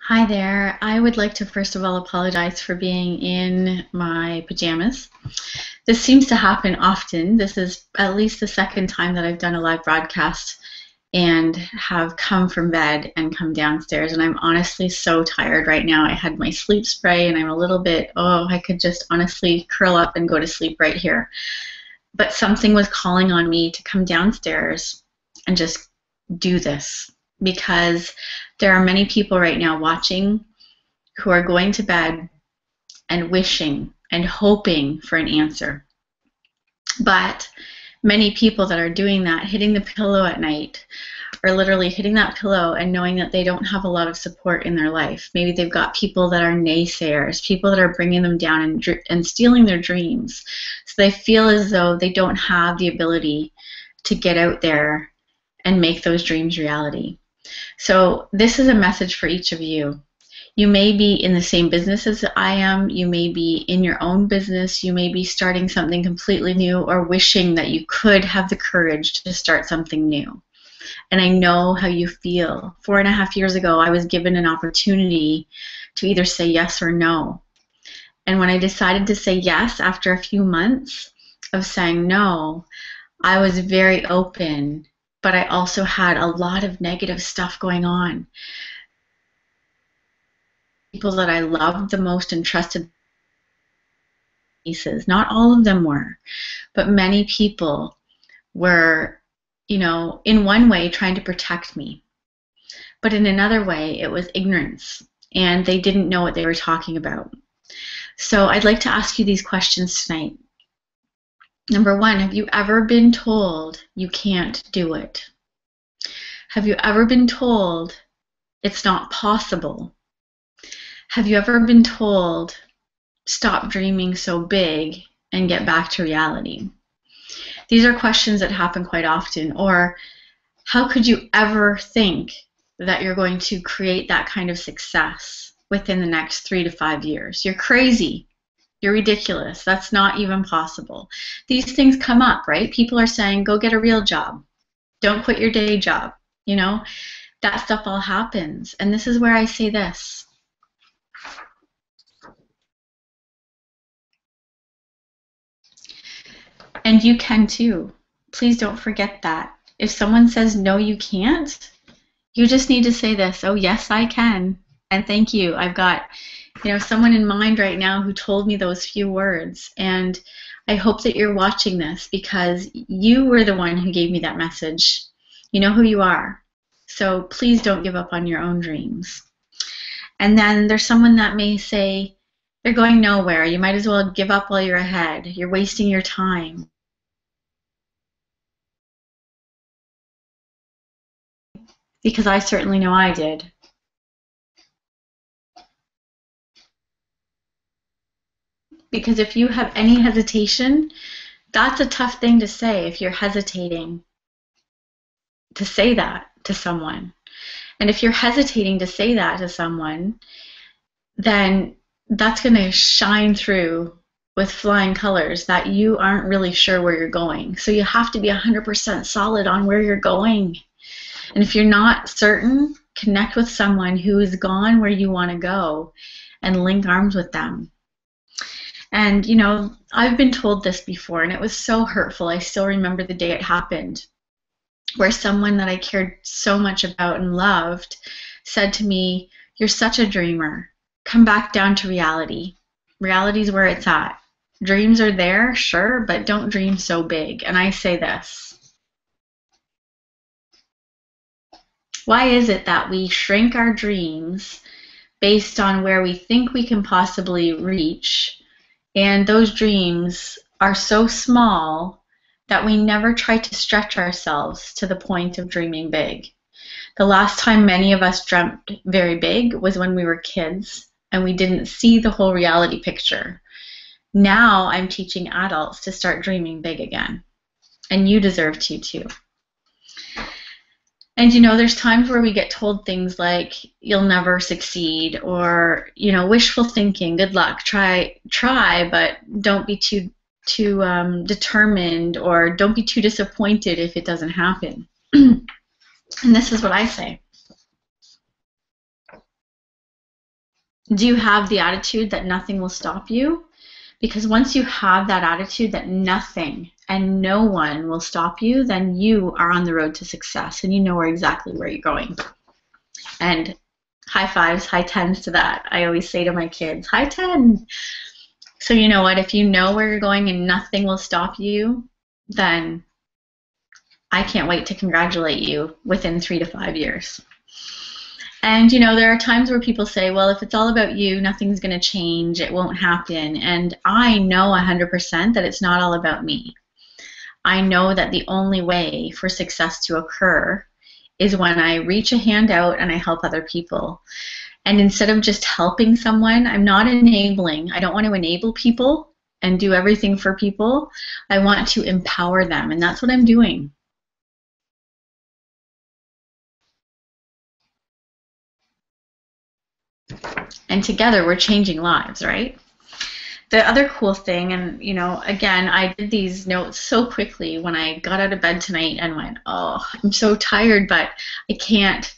Hi there. I would like to first of all apologize for being in my pajamas. This seems to happen often. This is at least the second time that I've done a live broadcast and have come from bed and come downstairs. And I'm honestly so tired right now. I had my sleep spray and I'm a little bit, I could just honestly curl up and go to sleep right here. But something was calling on me to come downstairs and just do this because there are many people right now watching who are going to bed and wishing and hoping for an answer. But many people that are doing that, hitting the pillow at night, are literally hitting that pillow and knowing that they don't have a lot of support in their life. Maybe they've got people that are naysayers, people that are bringing them down and stealing their dreams. So they feel as though they don't have the ability to get out there and make those dreams reality. So this is a message for each of you. You may be in the same business as I am, you may be in your own business, you may be starting something completely new or wishing that you could have the courage to start something new. And I know how you feel. 4.5 years ago, I was given an opportunity to either say yes or no. And when I decided to say yes after a few months of saying no, I was very open, but I also had a lot of negative stuff going on. People that I loved the most and trusted, not all of them were, but many people were, in one way trying to protect me. But in another way, it was ignorance, and they didn't know what they were talking about. So I'd like to ask you these questions tonight. Number one, have you ever been told you can't do it? Have you ever been told it's not possible? Have you ever been told, stop dreaming so big and get back to reality? These are questions that happen quite often. Or how could you ever think that you're going to create that kind of success within the next 3 to 5 years? You're crazy. You're ridiculous. That's not even possible. These things come up, right? People are saying, go get a real job. Don't quit your day job. That stuff all happens. And this is where I say this. And you can too. Please don't forget that. If someone says, no, you can't, you just need to say this, oh, yes, I can. And thank you. I've got, someone in mind right now who told me those few words. And I hope that you're watching this because you were the one who gave me that message. You know who you are. So please don't give up on your own dreams. And then there's someone that may say, they're going nowhere. You might as well give up while you're ahead. You're wasting your time. Because I certainly know I did. Because if you have any hesitation, that's a tough thing to say if you're hesitating to say that to someone. And if you're hesitating to say that to someone, then that's going to shine through with flying colors that you aren't really sure where you're going. So you have to be 100% solid on where you're going. And if you're not certain, connect with someone who has gone where you want to go and link arms with them. And, I've been told this before, and it was so hurtful. I still remember the day it happened, where someone that I cared so much about and loved said to me, you're such a dreamer. Come back down to reality. Reality's where it's at. Dreams are there, sure, but don't dream so big. And I say this. Why is it that we shrink our dreams based on where we think we can possibly reach, and those dreams are so small that we never try to stretch ourselves to the point of dreaming big? The last time many of us dreamt very big was when we were kids and we didn't see the whole reality picture. Now I'm teaching adults to start dreaming big again, and you deserve to too. And there's times where we get told things like, you'll never succeed, or, wishful thinking, good luck, try, but don't be too determined, or don't be too disappointed if it doesn't happen. And this is what I say. Do you have the attitude that nothing will stop you? Because once you have that attitude that nothing and no one will stop you, then you are on the road to success and you know exactly where you're going. And high fives, high tens to that. I always say to my kids, high 10. So you know what? If you know where you're going and nothing will stop you, then I can't wait to congratulate you within 3 to 5 years. And you know, there are times where people say, well, if it's all about you, nothing's going to change, it won't happen. And I know 100% that it's not all about me. I know that the only way for success to occur is when I reach a hand out and I help other people. And instead of just helping someone, I'm not enabling. I don't want to enable people and do everything for people. I want to empower them, and that's what I'm doing. And together we're changing lives, right? The other cool thing, and you know, again, I did these notes so quickly when I got out of bed tonight and went, oh, I'm so tired, but I can't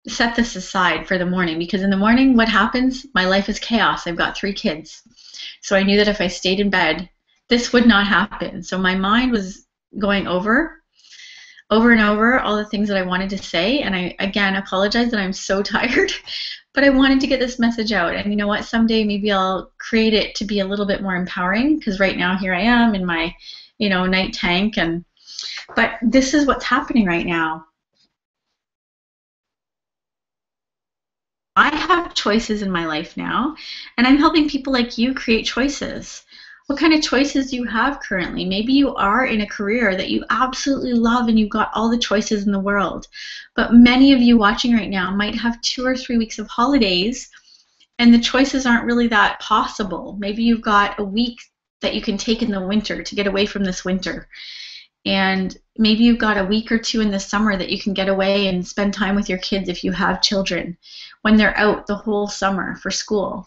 set this aside for the morning, because in the morning, what happens? My life is chaos. I've got 3 kids. So I knew that if I stayed in bed, this would not happen. So my mind was going over and over all the things that I wanted to say, and I, again, apologize that I'm so tired, but I wanted to get this message out. And you know what? Someday maybe I'll create it to be a little bit more empowering, because right now here I am in my, you know, night tank, but this is what's happening right now. I have choices in my life now, and I'm helping people like you create choices. What kind of choices do you have currently? Maybe you are in a career that you absolutely love and you've got all the choices in the world. But many of you watching right now might have 2 or 3 weeks of holidays and the choices aren't really that possible. Maybe you've got a week that you can take in the winter to get away from this winter. And maybe you've got a week or 2 in the summer that you can get away and spend time with your kids if you have children when they're out the whole summer for school.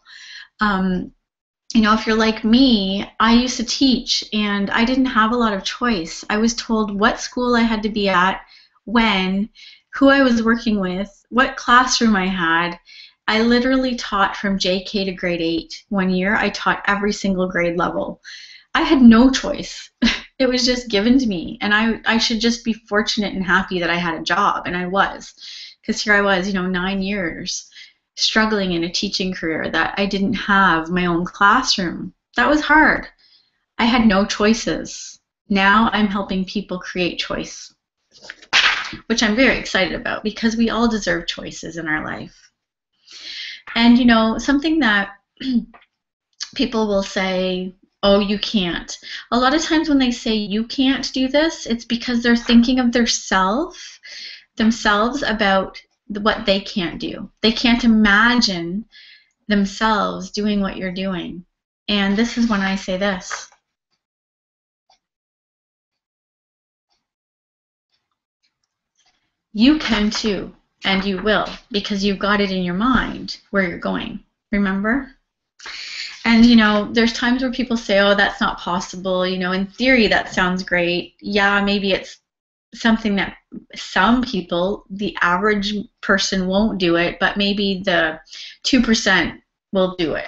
You know, if you're like me, I used to teach and I didn't have a lot of choice. I was told what school I had to be at, when, who I was working with, what classroom I had. I literally taught from JK to grade 8. 1 year, I taught every single grade level. I had no choice. It was just given to me, and I should just be fortunate and happy that I had a job, and I was, because here I was, you know, 9 years struggling in a teaching career that I didn't have my own classroom. That was hard. I had no choices. Now I'm helping people create choice, which I'm very excited about, because we all deserve choices in our life. And you know, something that people will say, oh, you can't. A lot of times when they say you can't do this, it's because they're thinking of themselves about what they can't do. They can't imagine themselves doing what you're doing. And this is when I say this. You can too, and you will, because you've got it in your mind where you're going. Remember? And you know, there's times where people say, oh, that's not possible. You know, in theory, that sounds great. Yeah, maybe it's something that some people, the average person, won't do it, but maybe the 2% will do it.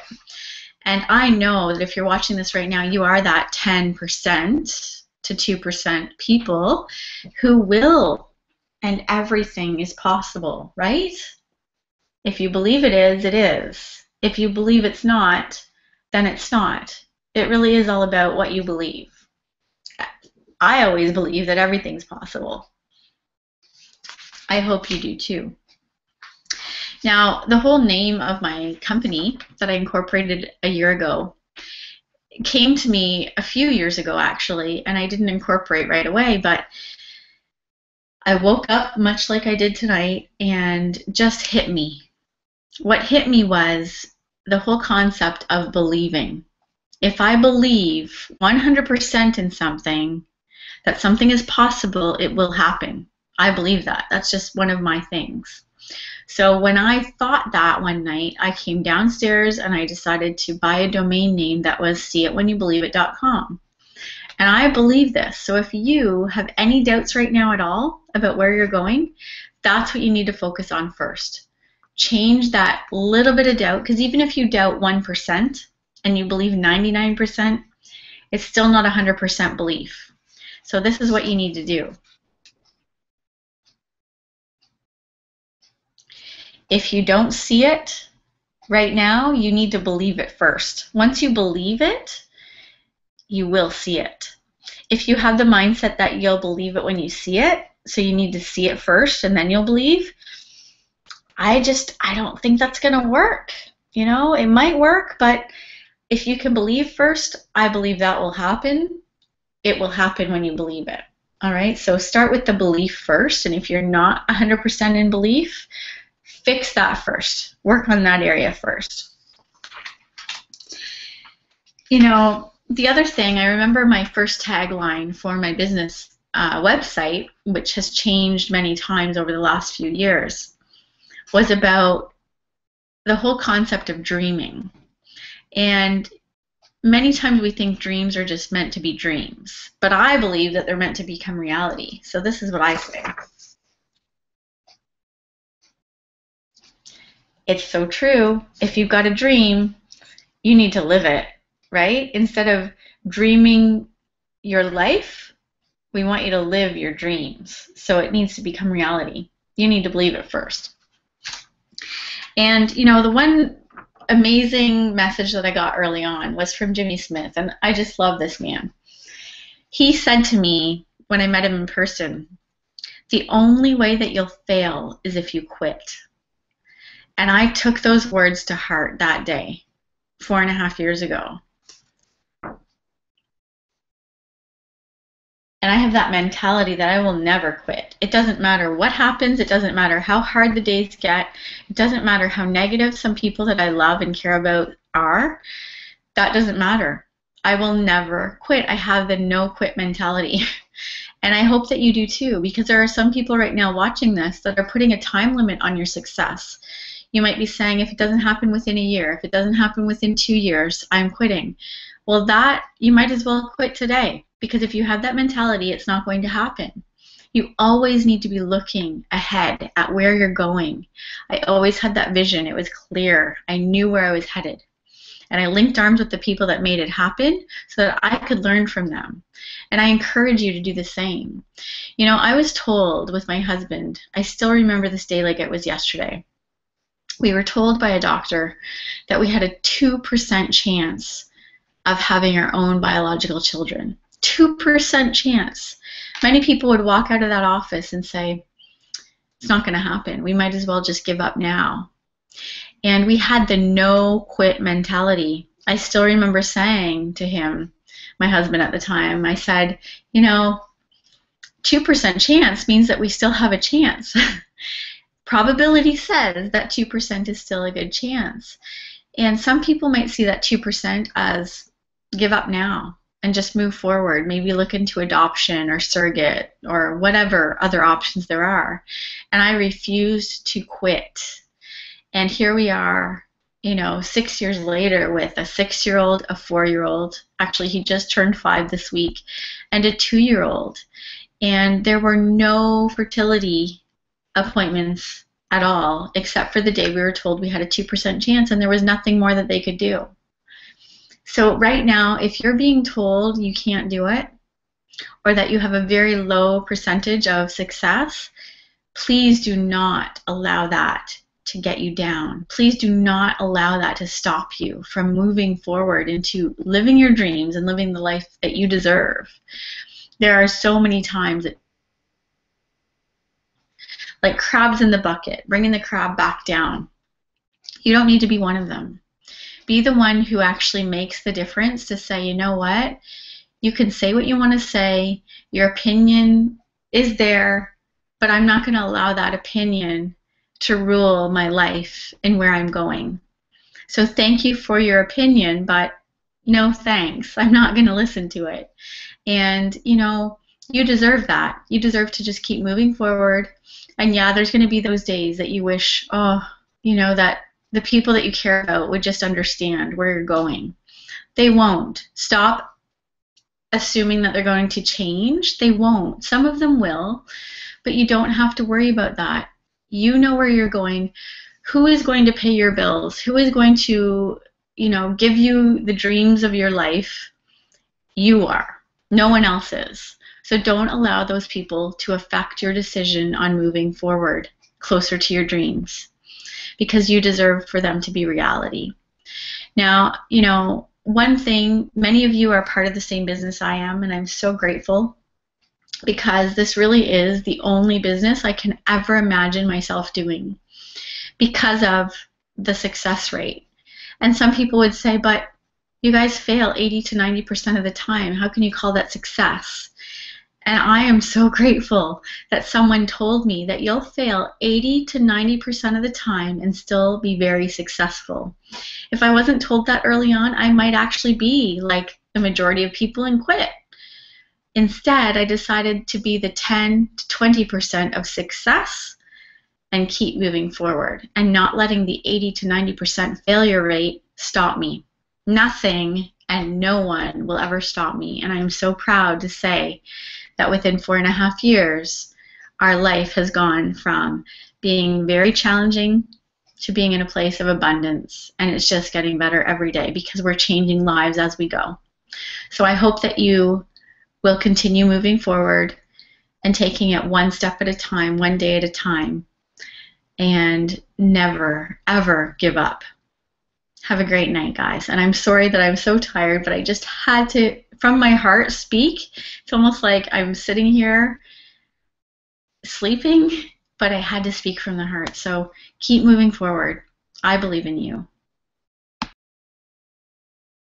And I know that if you're watching this right now, you are that 10% to 2% people who will, and everything is possible, right? If you believe it is, it is. If you believe it's not, then it's not. It really is all about what you believe. I always believe that everything's possible. I hope you do too. Now, the whole name of my company that I incorporated a year ago came to me a few years ago, actually, and I didn't incorporate right away, but I woke up much like I did tonight and just hit me. What hit me was the whole concept of believing. If I believe 100% in something, that something is possible, it will happen. I believe that. That's just one of my things. So when I thought that one night, I came downstairs and I decided to buy a domain name that was seeitwhenyoubelieveit.com. And I believe this. So if you have any doubts right now at all about where you're going, that's what you need to focus on first. change that little bit of doubt, because even if you doubt 1% and you believe 99%, it's still not 100% belief. So this is what you need to do. If you don't see it right now, you need to believe it first. Once you believe it, you will see it. If you have the mindset that you'll believe it when you see it, so you need to see it first and then you'll believe, I don't think that's going to work. You know, it might work, but if you can believe first, I believe that will happen. It will happen when you believe it. All right, so start with the belief first, and if you're not 100% in belief, fix that first. Work on that area first. You know, the other thing, I remember my first tagline for my business website, which has changed many times over the last few years, was about the whole concept of dreaming. And many times we think dreams are just meant to be dreams, but I believe that they're meant to become reality. So this is what I say. It's so true. If you've got a dream, you need to live it, right? Instead of dreaming your life, we want you to live your dreams. So it needs to become reality. You need to believe it first. And, you know, the one amazing message that I got early on was from Jimmy Smith, and I just love this man. He said to me when I met him in person, the only way that you'll fail is if you quit. And I took those words to heart that day, 4.5 years ago. And I have that mentality that I will never quit. It doesn't matter what happens. It doesn't matter how hard the days get. It doesn't matter how negative some people that I love and care about are. That doesn't matter. I will never quit. I have the no quit mentality. And I hope that you do too, because there are some people right now watching this that are putting a time limit on your success. You might be saying, if it doesn't happen within a year, if it doesn't happen within 2 years, I'm quitting. Well, that, you might as well quit today, because if you have that mentality, it's not going to happen. You always need to be looking ahead at where you're going. I always had that vision. It was clear. I knew where I was headed. And I linked arms with the people that made it happen so that I could learn from them. And I encourage you to do the same. You know, I was told with my husband, I still remember this day like it was yesterday. We were told by a doctor that we had a 2% chance of having our own biological children. 2% chance. Many people would walk out of that office and say, it's not going to happen. We might as well just give up now. And we had the no quit mentality. I still remember saying to him, my husband at the time, I said, you know, 2% chance means that we still have a chance. Probability says that 2% is still a good chance. And some people might see that 2% as give up now and just move forward. Maybe look into adoption or surrogate or whatever other options there are. And I refused to quit. And here we are, you know, 6 years later with a 6-year-old, a 4-year-old. Actually, he just turned 5 this week, and a 2-year-old. And there were no fertility appointments at all, except for the day we were told we had a 2% chance, and there was nothing more that they could do. So right now, if you're being told you can't do it, or that you have a very low percentage of success, please do not allow that to get you down. Please do not allow that to stop you from moving forward into living your dreams and living the life that you deserve. There are so many times that, like crabs in the bucket, bringing the crab back down. You don't need to be one of them. Be the one who actually makes the difference to say, you know what? You can say what you want to say. Your opinion is there, but I'm not going to allow that opinion to rule my life and where I'm going. So thank you for your opinion, but no thanks. I'm not going to listen to it. And, you know, you deserve that. You deserve to just keep moving forward. And yeah, there's going to be those days that you wish, oh, you know, that the people that you care about would just understand where you're going. They won't. Stop assuming that they're going to change. They won't. Some of them will, but you don't have to worry about that. You know where you're going. Who is going to pay your bills? Who is going to, give you the dreams of your life? You are. No one else is. So don't allow those people to affect your decision on moving forward closer to your dreams, because you deserve for them to be reality. Now, one thing, many of you are part of the same business I am, and I'm so grateful, because this really is the only business I can ever imagine myself doing because of the success rate. And some people would say, but you guys fail 80 to 90% of the time. How can you call that success? And I am so grateful that someone told me that you'll fail 80 to 90% of the time and still be very successful. If I wasn't told that early on, I might actually be like the majority of people and quit. Instead, I decided to be the 10 to 20% of success and keep moving forward and not letting the 80 to 90% failure rate stop me. Nothing and no one will ever stop me. And I'm so proud to say that within 4.5 years, our life has gone from being very challenging to being in a place of abundance. And it's just getting better every day because we're changing lives as we go. So I hope that you will continue moving forward and taking it one step at a time, one day at a time, and never, ever give up. Have a great night, guys. And I'm sorry that I'm so tired, but I just had to, from my heart, speak. It's almost like I'm sitting here sleeping, but I had to speak from the heart. So keep moving forward. I believe in you.